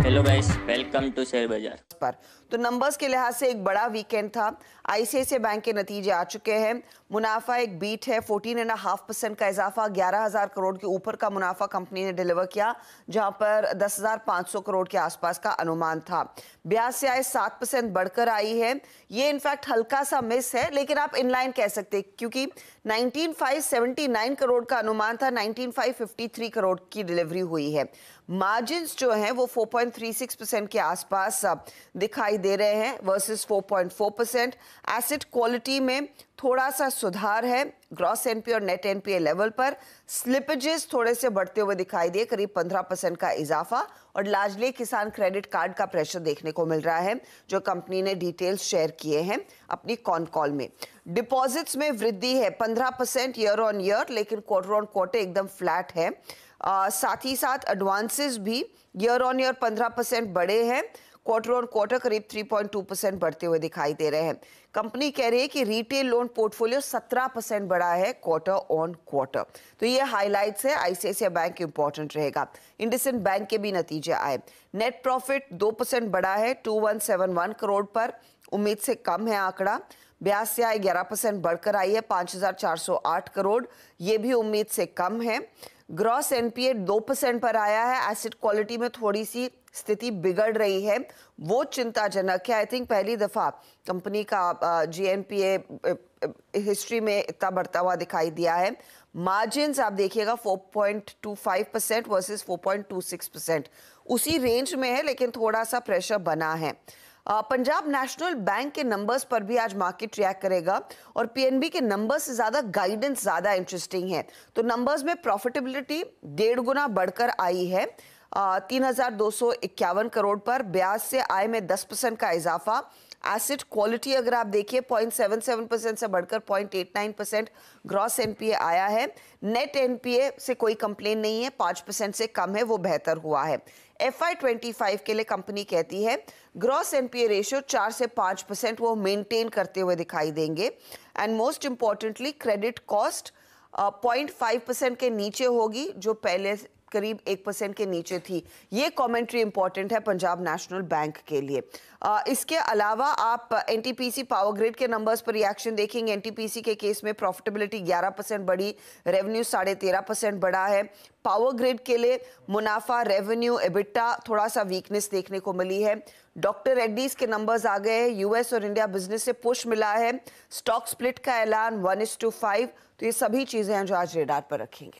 Hello guys, welcome to share बाजार। पर तो नंबर्स के लिहाज से एक बड़ा वीकेंड था। आईसीआईसीआई बैंक के नतीजे आ चुके हैं। मुनाफा एक बीट है, 14.5% का इजाफा, 11,000 करोड़ के ऊपर का मुनाफा कंपनी ने डिलीवर किया, जहां पर 10,500 करोड़ के आसपास का अनुमान था। ब्याज से आय 7% बढ़कर आई है। ये इनफैक्ट हल्का सा मिस है, लेकिन आप इनलाइन कह सकते क्योंकि 19,579 करोड़ का अनुमान था, 19,553 करोड़ की डिलीवरी हुई है। मार्जिन्स जो हैं वो 4.36% के आसपास दिखाई दे रहे हैं वर्सेस 4.4%। एसेट क्वालिटी में थोड़ा सा सुधार है, ग्रॉस एनपीए और नेट एनपीए लेवल पर। स्लिपेजेस थोड़े से बढ़ते हुए दिखाई दिए, करीब 15% का इजाफा, और लार्जली किसान क्रेडिट कार्ड का प्रेशर देखने को मिल रहा है, जो कंपनी ने डिटेल्स शेयर किए हैं अपनी कॉन कॉल में। डिपॉजिट्स में वृद्धि है 15% ईयर ऑन ईयर, लेकिन क्वार्टर ऑन क्वार्टर एकदम फ्लैट है। साथ ही साथ एडवांसेस भी ईयर ऑन ईयर 15% बढ़े हैं, क्वार्टर ऑन क्वार्टर करीब 3.2% बढ़ते हुए दिखाई दे रहे हैं। कंपनी कह रही है कि रिटेल लोन पोर्टफोलियो 17% बढ़ा है क्वार्टर ऑन क्वार्टर। तो ये हाइलाइट्स है। आईसीआईसीआई बैंक इंपॉर्टेंट रहेगा। इंडसइंड बैंक के भी नतीजे आए। नेट प्रॉफिट 2% बढ़ा है 2171 करोड़ पर, उम्मीद से कम है आंकड़ा। ब्याज से आय 11% बढ़कर आई है 5,408 करोड़, ये भी उम्मीद से कम है। ग्रॉस एनपीए 2% पर आया है। एसेट क्वालिटी में थोड़ी सी स्थिति बिगड़ रही है, वो चिंताजनक है। आई थिंक पहली दफा कंपनी का जीएनपीए हिस्ट्री में इतना बढ़ता हुआ दिखाई दिया है। मार्जिन्स आप देखिएगा 4.25% वर्सेस 4.26%, उसी रेंज में है, लेकिन थोड़ा सा प्रेशर बना है। पंजाब नेशनल बैंक के नंबर्स पर भी आज मार्केट रिएक्ट करेगा, और पीएनबी के नंबर्स से ज्यादा गाइडेंस ज्यादा इंटरेस्टिंग है। तो नंबर्स में प्रॉफिटेबिलिटी 1.5 गुना बढ़कर आई है 3,251 करोड़ पर। ब्याज से आय में 10% का इजाफा। एसेट क्वालिटी अगर आप देखिए 0.77% से बढ़कर 0.89%। ग्रॉस एनपीए आया है। नेट एनपीए से कोई कंप्लेन नहीं है, 5% से कम है, वो बेहतर हुआ है। FY25 के लिए कंपनी कहती है ग्रॉस एनपीए रेशियो 4 से 5% वो मेंटेन करते हुए दिखाई देंगे। And most importantly credit cost 0.5% के नीचे होगी, जो पहले करीब 1% के नीचे थी। ये कमेंट्री इंपॉर्टेंट है पंजाब नेशनल बैंक के लिए। इसके अलावा आप एनटीपीसी पावर ग्रिड के नंबर्स पर रिएक्शन देखेंगे। एनटीपीसी के केस में प्रॉफिटेबिलिटी 11% बढ़ी, रेवेन्यू 13.5% बढ़ा है। पावर ग्रिड के लिए मुनाफा, रेवेन्यू, एबिटा थोड़ा सा वीकनेस देखने को मिली है। डॉक्टर रेड्डीज के नंबर्स आ गए हैं। यूएस और इंडिया बिजनेस से पुश मिला है। स्टॉक स्प्लिट का ऐलान 1:5। तो ये सभी चीजें हैं जो आज रेडार पर रखेंगे।